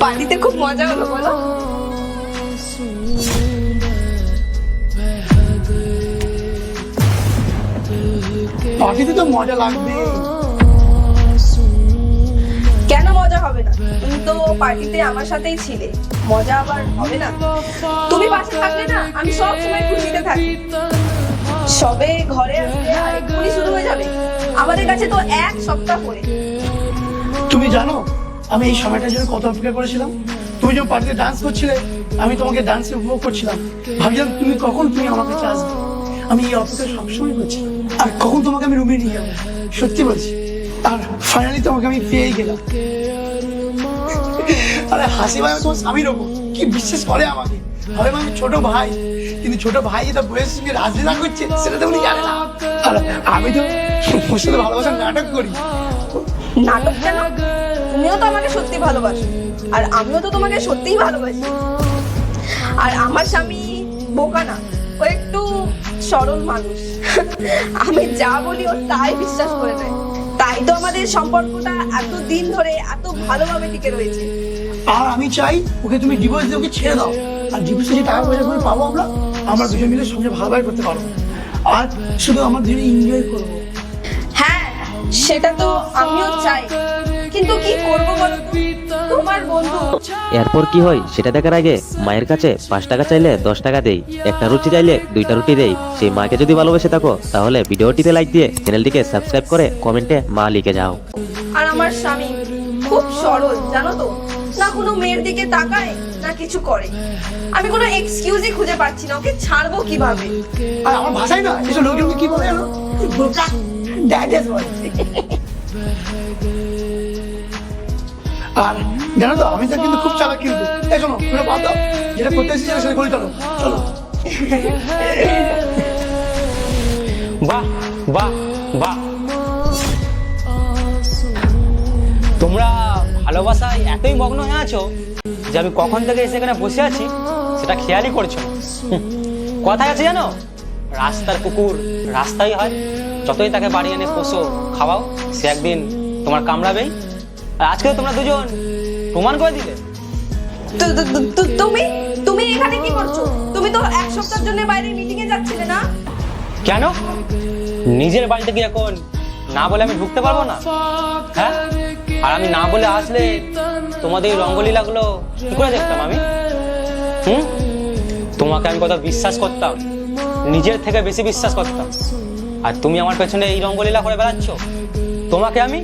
পার্টিতে খুব মজা হলো বলো? পার্টিতে তো মজা লাগবে। কেন মজা হবে না? তুমি তো পার্টিতে আমার সাথেই ছিলে, মজা আবার হবে না? তুমি পাশে থাকলে না আমি সব সময় খুশিতে থাকি। সবে ঘরে আসলে আর এক্ষুনি শুরু হয়ে যাবে। আমাদের কাছে তো এক সপ্তাহ পরে। তুমি জানো আমি এই সময়টার জন্য কত অপেক্ষা করেছিলাম? তুমি যখন পার্টিতে ডান্স করছিলে আমি তোমাকে ডান্সে উপভোগ করছিলাম, ভাবছিলাম তুমি আমার কাছে আসবে। আমি এই অপেক্ষা সবসময় করছি, আর কখন তোমাকে আমি রুমে নিয়ে যাবো, সত্যি বলছি। আর ফাইনালি তোমাকে আমি পেয়ে গেলাম। আরে হাসি ভাই তোমার স্বামীর ওপর কি বিশ্বাস করে আমাকে, ভাবে আমি ছোট ভাই, কিন্তু ছোট ভাই যেটা বয়সের সঙ্গে রাজনীতি করছে সেটা তো উনি জানে না। আর আমি তো ওর সাথে ভালোবাসার নাটক করি। নাটক কেন? তুমিও তো আমাকে সত্যি ভালোবাসো, আর আমিও তো তোমাকে সত্যিই ভালোবাসি। আর আমার স্বামী বোকা না, ও একটু সরল মানুষ। আমি যা বলি ও তাই বিশ্বাস করে নেয়, তাই তো আমাদের সম্পর্কটা এত দিন ধরে এত ভালোভাবে টিকে রয়েছে। আর আমি চাই ওকে তুমি ডিভোর্স দিয়ে ওকে ছেড়ে দাও, আর ডিভোর্সে যে টাকা পয়সা করে পাবো আমরা দুজন মিলে সঙ্গে ভালোভাবে করতে পারবো, আর শুধু আমার দুজনে এনজয় করবো। হ্যাঁ, সেটা তো আমিও চাই, কিন্তু কি করবো বলো তো? তোমার বন্ধু। এরপর কি হয় সেটা দেখার আগে মায়ের কাছে 5 টাকা চাইলে 10 টাকা দেই, একটা রুটি চাইলে 2টা রুটি দেই। সেই মাকে যদি ভালোবেসে থাকো তাহলে ভিডিওটিতে লাইক দিয়ে চ্যানেলটিকে সাবস্ক্রাইব করে কমেন্টে মা লিখে যাও। আর আমার স্বামী খুব সরল, জানো তো, না কোনো মেয়ের দিকে তাকায় না কিছু করে। আমি কোনো এক্সকিউজই খুঁজে পাচ্ছি না, ওকে ছাড়বো কিভাবে? আর আমার ভাষায় না এসব লোকজনকে কি বলে জানো, বোকা ড্যাডেস বলে। আর জানো তো আমি তো কিন্তু খুব চালাক, কিন্তু এই শোনো তোমরা বাদ দাও, যেটা করতে এসেছি সেটা করে চলো চলো। বাহ বাহ বাহ, তোমরা ভালোবাসায় এতই মগ্ন হয়ে আছো যে আমি কখন থেকে এসে এখানে বসে আছি সেটা খেয়ালই করছো না। কথায় আছে জানো, রাস্তার কুকুর রাস্তাই হয়, যতই তাকে বাড়ি এনে পোষো খাওয়াও সে একদিন তোমার কামড়াবেই। আর আজকে তোমরা দুজন প্রমাণ করে দিলে। তুমি তুমি এখানে কি করছো? তুমি তো এক সপ্তাহের জন্য বাইরে মিটিং এ যাচ্ছিলে না? কেন নিজের বাড়িতে কি এখন না বলে আমি ঢুকতে পারবো না? হ্যাঁ, আর আমি না বলে আসলে তোমাদের রঙ্গলীলাগুলো কি করে দেখতাম আমি? তোমাকে আমি কত বিশ্বাস করতাম, নিজের থেকে বেশি বিশ্বাস করতাম, আর তুমি আমার পেছনে এই রঙ্গলীলা করে বেড়াচ্ছ। তোমাকে আমি